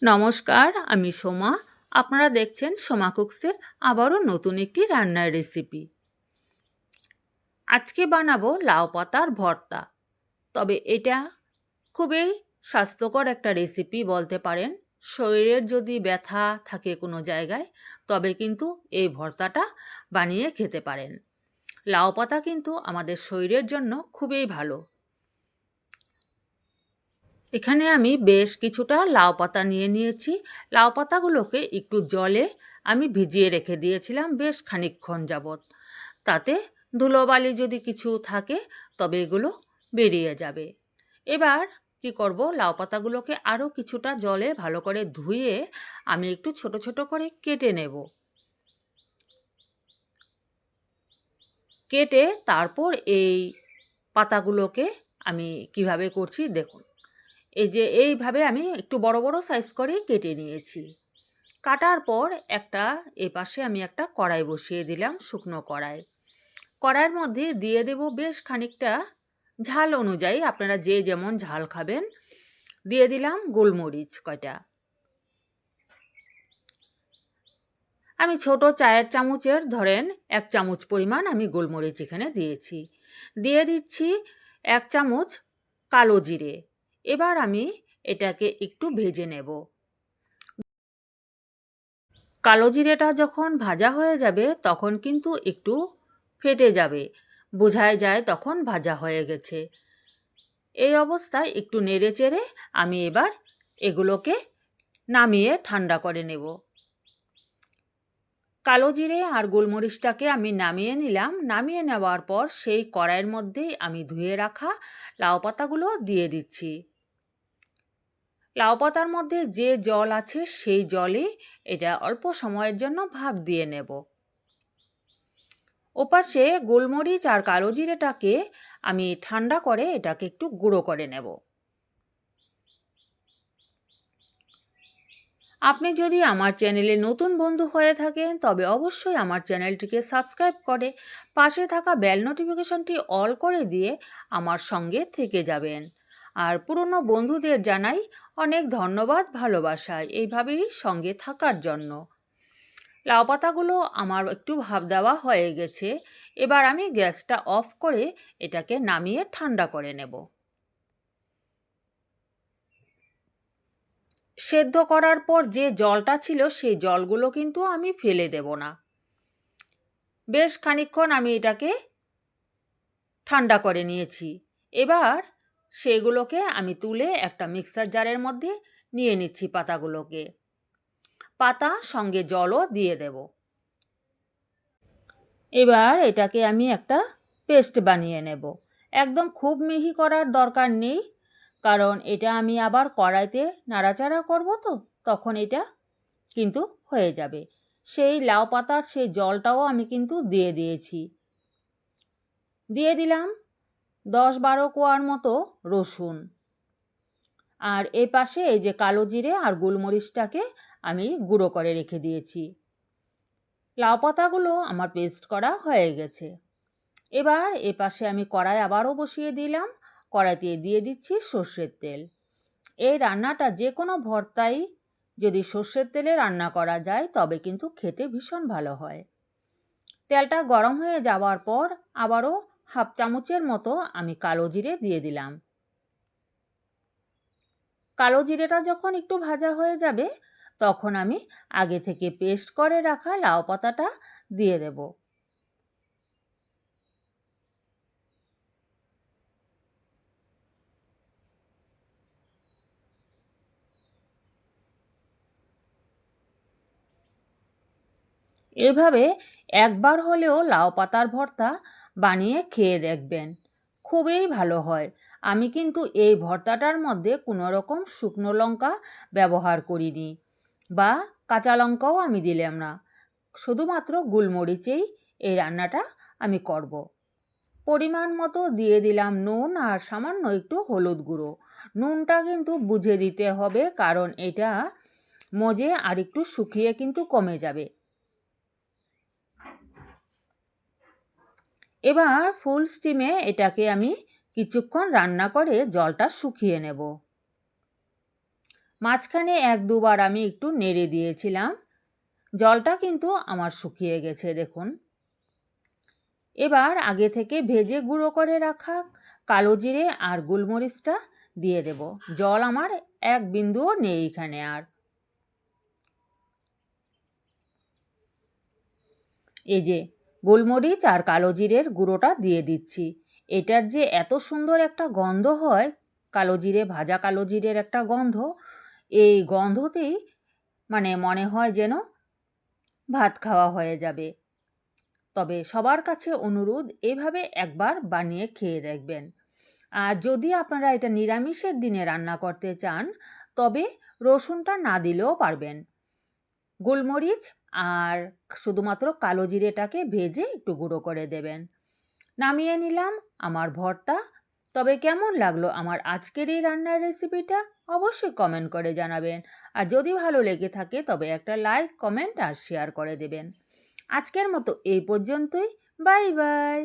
নমস্কার, আমি সোমা। আপনারা দেখছেন সোমা কুকসের আবারও নতুন একটি রান্নার রেসিপি। আজকে বানাবো লাউ পাতার ভর্তা। তবে এটা খুবই স্বাস্থ্যকর একটা রেসিপি বলতে পারেন। শরীরের যদি ব্যথা থাকে কোনো জায়গায়, তবে কিন্তু এই ভর্তাটা বানিয়ে খেতে পারেন। লাউ পাতা কিন্তু আমাদের শরীরের জন্য খুবই ভালো। এখানে আমি বেশ কিছুটা লাউ পাতা নিয়ে নিয়েছি। লাউ পাতাগুলোকে একটু জলে আমি ভিজিয়ে রেখে দিয়েছিলাম বেশ খানিকক্ষণ যাবৎ। তাতে ধুলোবালি যদি কিছু থাকে তবে এগুলো বেরিয়ে যাবে। এবার কি করব, লাউ পাতাগুলোকে আরও কিছুটা জলে ভালো করে ধুয়ে আমি একটু ছোট ছোট করে কেটে নেব। কেটে তারপর এই পাতাগুলোকে আমি কিভাবে করছি দেখুন। এই যে এইভাবে আমি একটু বড় বড় সাইজ করে কেটে নিয়েছি। কাটার পর এপাশে আমি একটা কড়াই বসিয়ে দিলাম, শুকনো কড়াই। কড়াইয়ের মধ্যে দিয়ে দেব বেশ খানিকটা, ঝাল অনুযায়ী আপনারা যে যেমন ঝাল খাবেন, দিয়ে দিলাম গোলমরিচ কয়টা। আমি ছোট চায়ের চামচের ধরেন 1 চামচ পরিমাণ আমি গোলমরিচ এখানে দিয়েছি। দিয়ে দিচ্ছি 1 চামচ কালো জিরে। এবার আমি এটাকে একটু ভেজে নেব। কালো জিরেটা যখন ভাজা হয়ে যাবে তখন কিন্তু একটু ফেটে যাবে, বোঝাই যায় তখন ভাজা হয়ে গেছে। এই অবস্থায় একটু নেড়ে চেড়ে আমি এবার এগুলোকে নামিয়ে ঠান্ডা করে নেব। কালো জিরে আর গোলমরিচটাকে আমি নামিয়ে নিলাম। নামিয়ে নেওয়ার পর সেই কড়াইয়ের মধ্যেই আমি ধুয়ে রাখা লাউ পাতাগুলো দিয়ে দিচ্ছি। লাউ পাতার মধ্যে যে জল আছে সেই জলে এটা অল্প সময়ের জন্য ভাপ দিয়ে নেব। ওপাশে গোলমরিচ আর কালো জিরেটাকে আমি ঠান্ডা করে এটাকে একটু গুঁড়ো করে নেব। আপনি যদি আমার চ্যানেলে নতুন বন্ধু হয়ে থাকেন তবে অবশ্যই আমার চ্যানেলটিকে সাবস্ক্রাইব করে পাশে থাকা বেল নোটিফিকেশনটি অল করে দিয়ে আমার সঙ্গে থেকে যাবেন। আর পুরনো বন্ধুদের জানাই অনেক ধন্যবাদ, ভালোবাসা এইভাবেই সঙ্গে থাকার জন্য। লাউ পাতাগুলো আমার একটু ভাপ দেওয়া হয়ে গেছে। এবার আমি গ্যাসটা অফ করে এটাকে নামিয়ে ঠান্ডা করে নেব। সেদ্ধ করার পর যে জলটা ছিল সেই জলগুলো কিন্তু আমি ফেলে দেব না। বেশ খানিকক্ষণ আমি এটাকে ঠান্ডা করে নিয়েছি। এবার সেগুলোকে আমি তুলে একটা মিক্সার জারের মধ্যে নিয়ে নিচ্ছি পাতাগুলোকে। পাতা সঙ্গে জলও দিয়ে দেব। এবার এটাকে আমি একটা পেস্ট বানিয়ে নেব। একদম খুব মিহি করার দরকার নেই, কারণ এটা আমি আবার কড়াইতে নাড়াচাড়া করব, তো তখন এটা কিন্তু হয়ে যাবে। সেই লাউ পাতার সেই জলটাও আমি কিন্তু দিয়ে দিয়েছি। দিয়ে দিলাম 10-12 কোয়ার মতো রসুন। আর এই পাশে এই যে কালো জিরে আর গোলমরিচটাকে আমি গুঁড়ো করে রেখে দিয়েছি। লাউ পাতাগুলো আমার পেস্ট করা হয়ে গেছে। এবার এপাশে আমি কড়াই আবারও বসিয়ে দিলাম। কড়াইতে দিয়ে দিচ্ছি সর্ষের তেল। এই রান্নাটা যে কোনো ভর্তাই যদি সর্ষের তেলে রান্না করা যায় তবে কিন্তু খেতে ভীষণ ভালো হয়। তেলটা গরম হয়ে যাওয়ার পর আবারও 1/2 চামচের মতো আমি কালো জিরে দিয়ে দিলাম। কালো জিরেটা যখন একটু ভাজা হয়ে যাবে তখন আমি আগে থেকে পেস্ট করে রাখা লাউ পাতাটা দিয়ে দেব। এভাবে একবার হলেও লাউ পাতার ভর্তা বানিয়ে খেয়ে দেখবেন, খুবই ভালো হয়। আমি কিন্তু এই ভর্তাটার মধ্যে কোনো রকম শুকনো লঙ্কা ব্যবহার করিনি বা কাঁচা লঙ্কাও আমি দিলাম না, শুধুমাত্র গোলমরিচেই এই রান্নাটা আমি করব। পরিমাণ মতো দিয়ে দিলাম নুন আর সামান্য একটু হলুদ গুঁড়ো। নুনটা কিন্তু বুঝে দিতে হবে, কারণ এটা মজে আর একটু শুকিয়ে কিন্তু কমে যাবে। এবার ফুল স্টিমে এটাকে আমি কিছুক্ষণ রান্না করে জলটা শুকিয়ে নেব। মাঝখানে 1-2 বার আমি একটু নেড়ে দিয়েছিলাম। জলটা কিন্তু আমার শুকিয়ে গেছে দেখুন। এবার আগে থেকে ভেজে গুঁড়ো করে রাখা কালো জিরে আর গোলমরিচটা দিয়ে দেব। জল আমার 1 বিন্দুও নেই এখানে আর। এই যে গোলমরিচ আর কালো জিরের গুঁড়োটা দিয়ে দিচ্ছি। এটার যে এত সুন্দর একটা গন্ধ হয়, কালো জিরে, ভাজা কালো জিরের একটা গন্ধ, এই গন্ধতেই মনে হয় যেন ভাত খাওয়া হয়ে যাবে। তবে সবার কাছে অনুরোধ, এভাবে একবার বানিয়ে খেয়ে দেখবেন। আর যদি আপনারা এটা নিরামিষের দিনে রান্না করতে চান, তবে রসুনটা না দিলেও পারবেন। গোলমরিচ আর শুধুমাত্র কালো জিরেটাকে ভেজে একটু গুঁড়ো করে দেবেন। নামিয়ে নিলাম আমার ভর্তা। তবে কেমন লাগলো আমার আজকের এই রান্নার রেসিপিটা অবশ্যই কমেন্ট করে জানাবেন। আর যদি ভালো লেগে থাকে তবে একটা লাইক, কমেন্ট আর শেয়ার করে দেবেন। আজকের মতো এই পর্যন্তই। Bye bye.